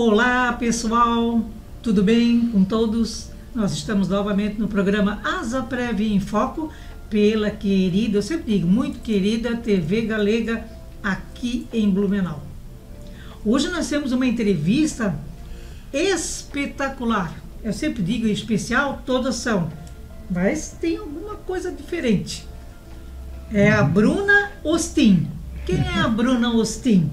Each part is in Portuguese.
Olá pessoal, tudo bem com todos? Nós estamos novamente no programa Asaprev em Foco pela querida, eu sempre digo, muito querida TV Galega aqui em Blumenau. Hoje nós temos uma entrevista espetacular. Eu sempre digo especial, todas são, mas tem alguma coisa diferente. É a Bruna Ostin. Quem é a Bruna Ostin?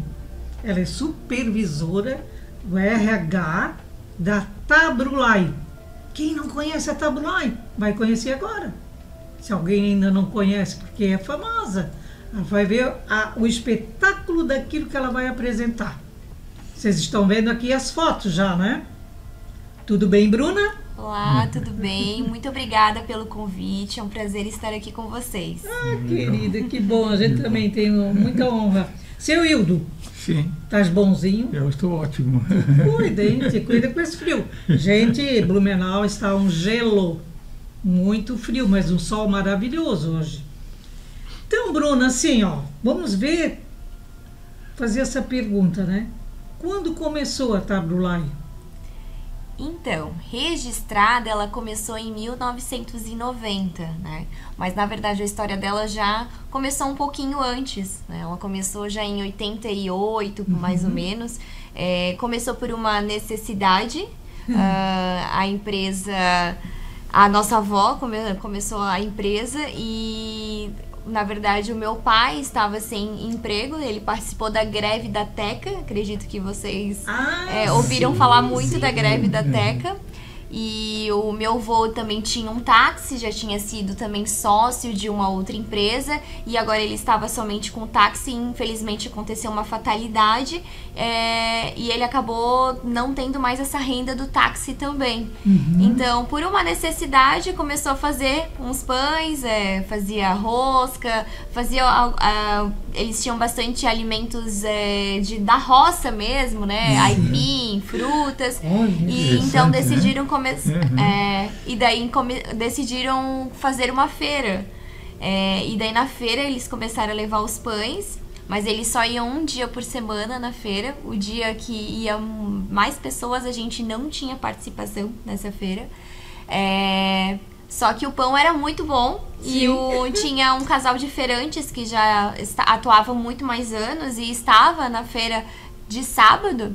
Ela é supervisora do RH da Tabrulai. Quem não conhece a Tabrulai vai conhecer agora. Se alguém ainda não conhece, porque é famosa, vai ver o espetáculo daquilo que ela vai apresentar. Vocês estão vendo aqui as fotos já, né? Tudo bem, Bruna? Olá, tudo bem? Muito obrigada pelo convite, é um prazer estar aqui com vocês. Ah, querida, que bom, a gente também tem muita honra. Seu Hildo, sim. Estás bonzinho? Eu estou ótimo. Cuida, hein? Te cuida com esse frio. Gente, Blumenau está um gelo, muito frio, mas um sol maravilhoso hoje. Então, Bruna, assim, ó, vamos fazer essa pergunta, né? Quando começou a Tabrulai? Então, registrada ela começou em 1990, né? Mas na verdade a história dela já começou um pouquinho antes, né? Ela começou já em 88, mais ou menos. Começou por uma necessidade. A empresa, a nossa avó começou a empresa e na verdade o meu pai estava sem emprego, ele participou da greve da Teca, acredito que vocês ouviram falar muito da greve da Teca. E o meu avô também tinha um táxi, já tinha sido também sócio de uma outra empresa e agora ele estava somente com o táxi e infelizmente aconteceu uma fatalidade e ele acabou não tendo mais essa renda do táxi também. Então, por uma necessidade, começou a fazer uns pães, fazia rosca, eles tinham bastante alimentos da roça mesmo, né? Aipim, frutas. E então decidiram decidiram fazer uma feira. E daí na feira eles começaram a levar os pães, mas eles só iam um dia por semana na feira. O dia que iam mais pessoas, a gente não tinha participação nessa feira. Só que o pão era muito bom. Sim. E tinha um casal de feirantes que já atuavam muito mais anos e estava na feira de sábado,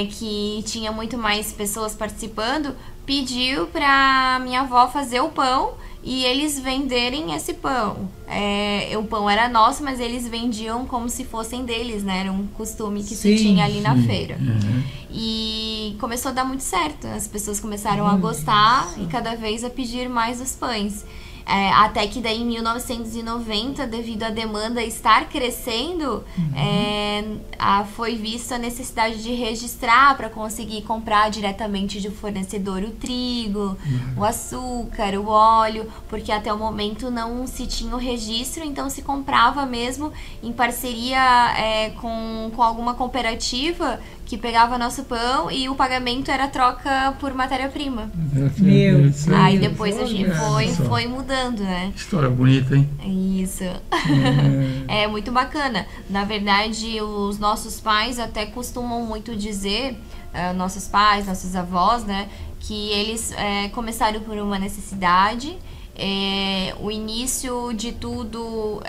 que tinha muito mais pessoas participando, pediu pra minha avó fazer o pão e eles venderem esse pão. O pão era nosso, mas eles vendiam como se fossem deles, né? Era um costume que se tinha ali na feira. E começou a dar muito certo. As pessoas começaram a gostar e cada vez a pedir mais os pães. Até que daí em 1990, devido à demanda estar crescendo, foi vista a necessidade de registrar para conseguir comprar diretamente de fornecedor o trigo, o açúcar, o óleo, porque até o momento não se tinha o registro, então se comprava mesmo em parceria com alguma cooperativa que pegava nosso pão e o pagamento era troca por matéria-prima. Aí depois a gente foi mudando, né? História bonita, hein? Isso. É muito bacana. Na verdade, os nossos pais até costumam muito dizer, nossos pais, nossos avós, né? Que eles começaram por uma necessidade. O início de tudo,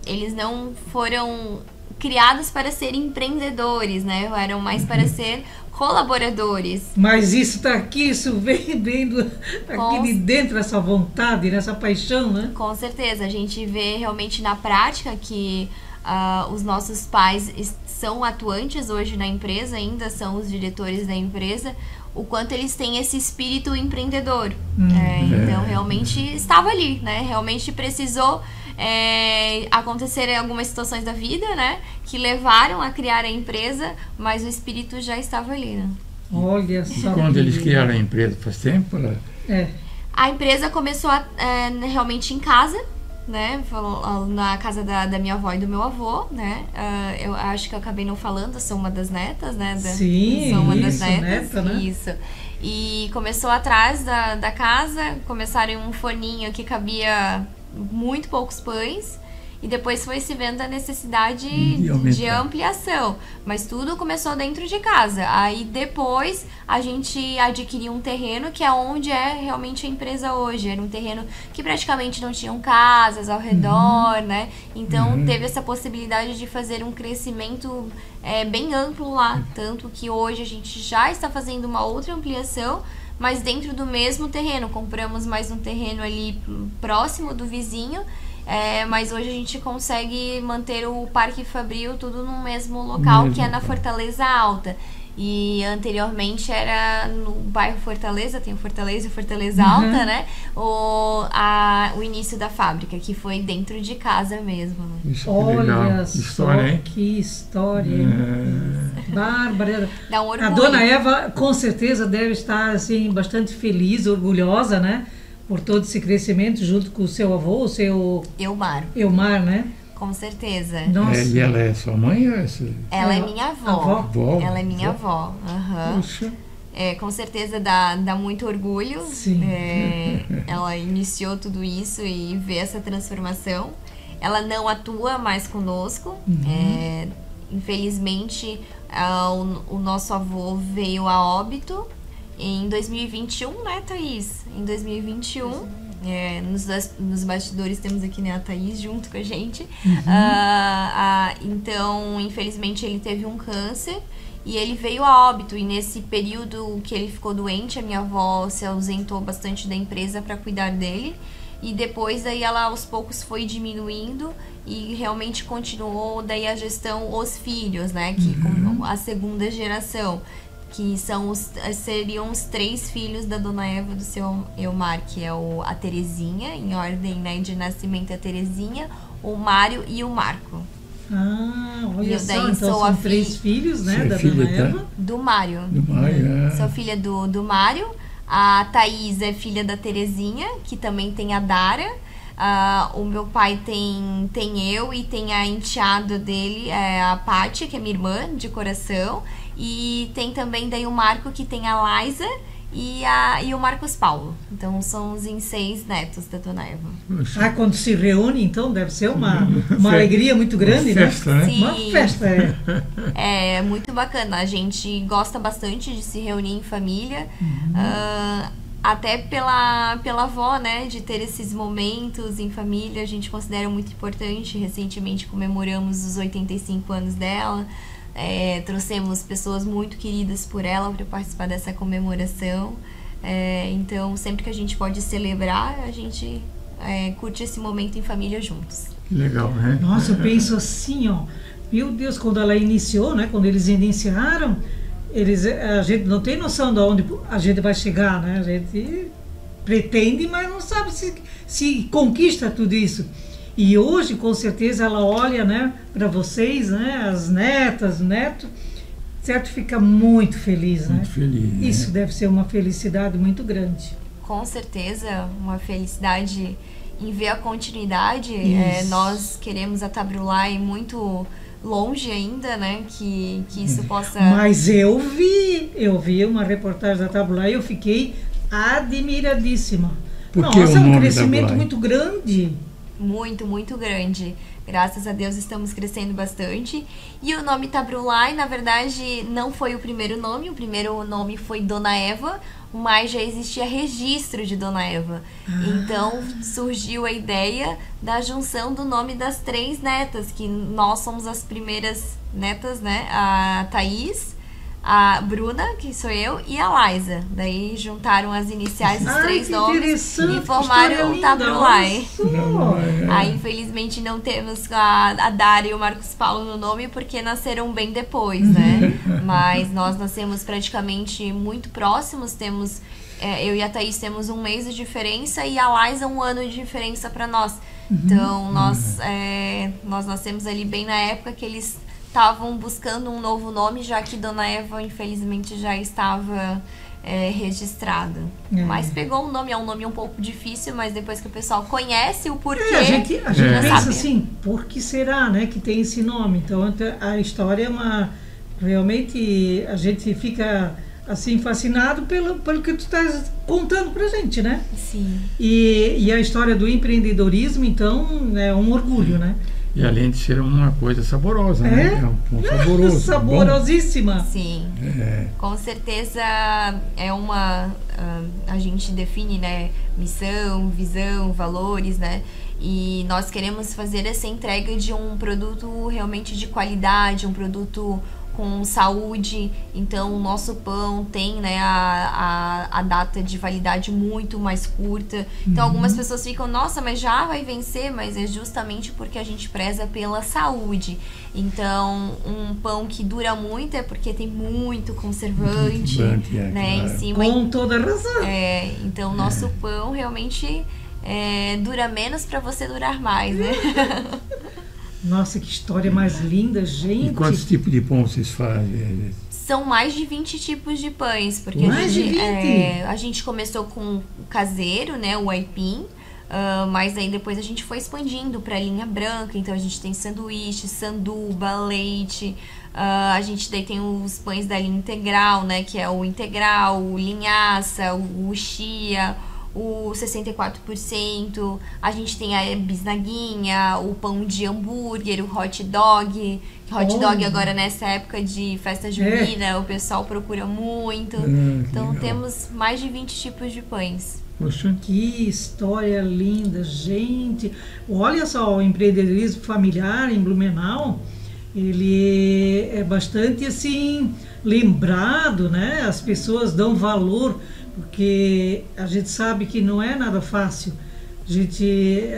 eles não foram criados para serem empreendedores, né? Eram mais para ser colaboradores. Mas isso tá aqui, isso vem aqui de dentro, essa vontade, essa paixão, né? Com certeza, a gente vê realmente na prática que os nossos pais são atuantes hoje na empresa, ainda são os diretores da empresa, o quanto eles têm esse espírito empreendedor. Então, realmente estava ali, né? Realmente precisou acontecerem algumas situações da vida, né, que levaram a criar a empresa, mas o espírito já estava ali, né? Olha só. E quando eles criaram a empresa, faz tempo? A empresa começou realmente em casa, né, na casa da minha avó e do meu avô, né? Eu acho que eu acabei não falando, eu sou uma das netas, né? Sim, sou uma das netas, neta, né? Isso. E começou atrás da casa, começaram em um forninho que cabia muito poucos pães e depois foi se vendo a necessidade De de ampliação. Mas tudo começou dentro de casa. Aí depois a gente adquiriu um terreno que é onde é realmente a empresa hoje. Era um terreno que praticamente não tinham casas ao redor, né? Então teve essa possibilidade de fazer um crescimento bem amplo lá. Tanto que hoje a gente já está fazendo uma outra ampliação, mas dentro do mesmo terreno. Compramos mais um terreno ali próximo do vizinho, mas hoje a gente consegue manter o Parque Fabril tudo no mesmo local, que é na Fortaleza Alta. E anteriormente era no bairro Fortaleza, tem o Fortaleza e Fortaleza Alta, né? O início da fábrica, que foi dentro de casa mesmo. Isso, Olha que só, história, hein? que história. Bárbara. Dá um orgulho. A dona Eva com certeza deve estar assim, bastante feliz, orgulhosa, né? Por todo esse crescimento junto com o seu avô, o seu Elmar, né? Com certeza. Nossa. E ela é sua mãe? Ou Ela é minha avó. avó? Ela é minha avó. Aham. Puxa. Com certeza dá muito orgulho. Sim. Ela iniciou tudo isso e vê essa transformação. Ela não atua mais conosco. Infelizmente, o nosso avô veio a óbito em 2021, né, Thaís? Em 2021. Nos bastidores temos aqui, né, a Thaís junto com a gente. Então, infelizmente, ele teve um câncer e ele veio a óbito. E nesse período que ele ficou doente, a minha avó se ausentou bastante da empresa para cuidar dele. E depois daí ela aos poucos foi diminuindo e realmente continuou daí a gestão os filhos, né, que como a segunda geração, que seriam os 3 filhos da dona Eva do seu Elmar, que é a Terezinha, em ordem, né, de nascimento, a Terezinha, o Mário e o Marco. Olha só, então sou são 3 filhos, né, da dona Eva. Do Mário. Do Mário, Sou filha do Mário. A Thaís é filha da Terezinha, que também tem a Dara. O meu pai tem eu e tem a enteada dele, a Pátia, que é minha irmã de coração. E tem também daí o Marco, que tem a Liza e o Marcos Paulo. Então são os 6 netos da dona Eva. Quando se reúne, então, deve ser uma alegria muito grande, uma festa, né? Sim. Uma festa, É muito bacana. A gente gosta bastante de se reunir em família. Até pela avó, né, de ter esses momentos em família, a gente considera muito importante. Recentemente comemoramos os 85 anos dela. Trouxemos pessoas muito queridas por ela para participar dessa comemoração. Então, sempre que a gente pode celebrar, a gente curte esse momento em família juntos. Que legal, né? Nossa, eu penso assim, ó, meu Deus, quando ela iniciou, né, quando eles iniciaram, a gente não tem noção de onde a gente vai chegar, né? A gente pretende, mas não sabe se conquista tudo isso. E hoje, com certeza, ela olha, né, para vocês, né, as netas, neto, certo? Fica muito feliz, né? Muito feliz, né? Isso deve ser uma felicidade muito grande. Com certeza, uma felicidade em ver a continuidade. Nós queremos a Tabrulai muito longe ainda, né, que isso possa... Mas eu vi uma reportagem da Tabrulai e eu fiquei admiradíssima. Nossa, é um crescimento muito grande. Muito, muito grande. Graças a Deus estamos crescendo bastante. E o nome Tabrulai, na verdade, não foi o primeiro nome. O primeiro nome foi Dona Eva, mas já existia registro de Dona Eva. Então surgiu a ideia da junção do nome das 3 netas, que nós somos as primeiras netas, né? A Thaís, a Bruna, que sou eu, e a Liza. Daí juntaram as iniciais dos 3 nomes e formaram o Tabrulai. Aí, infelizmente, não temos a Dara e o Marcos Paulo no nome, porque nasceram bem depois, né? Mas nós nascemos praticamente muito próximos. Temos, eu e a Thaís temos 1 mês de diferença e a Liza 1 ano de diferença para nós. Então, nós nascemos ali bem na época que eles estavam buscando um novo nome, já que Dona Eva, infelizmente, já estava registrada. Mas pegou um nome, é um nome um pouco difícil, mas depois que o pessoal conhece o porquê... A gente pensa assim, por que será, né, que tem esse nome? Então, a história é realmente, a gente fica assim, fascinado pelo que tu estás contando pra gente, né? Sim. E a história do empreendedorismo, então, é um orgulho, né? E além de ser uma coisa saborosa, né? É um pão saboroso. Saborosíssima. Sim. É. Com certeza é uma... a gente define, né? Missão, visão, valores, né? E nós queremos fazer essa entrega de um produto realmente de qualidade, um produto com saúde. Então o nosso pão tem, né, a data de validade muito mais curta. Então algumas pessoas ficam, nossa, mas já vai vencer, mas é justamente porque a gente preza pela saúde. Então um pão que dura muito é porque tem muito conservante, né, claro. em cima. Com toda razão. Então o nosso pão realmente dura menos para você durar mais, né? Nossa, que história mais linda, gente. E quantos tipos de pão vocês fazem? São mais de 20 tipos de pães, porque Mais de 20? A gente começou com o caseiro, né, o aipim, mas aí depois a gente foi expandindo para a linha branca. Então a gente tem sanduíche, sanduba, leite, a gente daí tem os pães da linha integral, né, que é o integral, o linhaça, o chia, o 64%, a gente tem a bisnaguinha, o pão de hambúrguer, o hot dog. Hot dog agora nessa época de festa junina, o pessoal procura muito. Então legal. temos mais de 20 tipos de pães. Poxa, Que história linda, gente. Olha só, o empreendedorismo familiar em Blumenau, ele é bastante assim lembrado, né? As pessoas dão valor, porque a gente sabe que não é nada fácil. A gente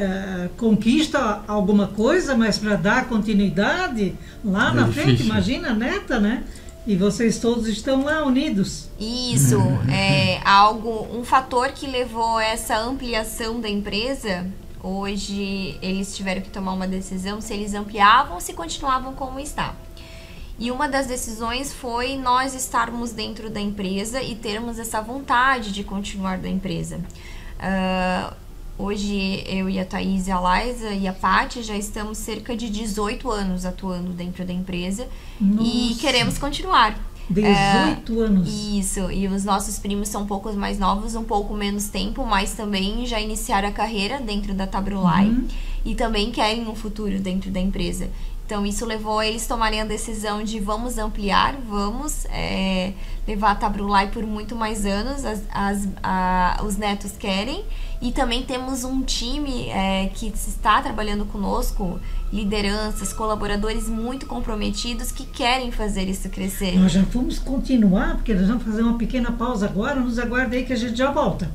conquista alguma coisa, mas para dar continuidade lá na frente, difícil. imagina a neta, né? E vocês todos estão lá unidos. Isso é um fator que levou a essa ampliação da empresa. Hoje eles tiveram que tomar uma decisão se eles ampliavam ou se continuavam como está. E uma das decisões foi nós estarmos dentro da empresa e termos essa vontade de continuar da empresa. Hoje eu e a Thaís, a Laisa e a Paty já estamos cerca de 18 anos atuando dentro da empresa. E Nossa. queremos continuar. 18 anos. Isso, e os nossos primos são um pouco mais novos, um pouco menos tempo, mas também já iniciaram a carreira dentro da Tabrulai e também querem um futuro dentro da empresa. Então isso levou a eles tomarem a decisão de vamos ampliar, vamos levar a Tabrulai por muito mais anos, os netos querem. E também temos um time que está trabalhando conosco, lideranças, colaboradores muito comprometidos que querem fazer isso crescer. Nós já vamos continuar, porque nós vamos fazer uma pequena pausa agora. Nos aguarde aí que a gente já volta.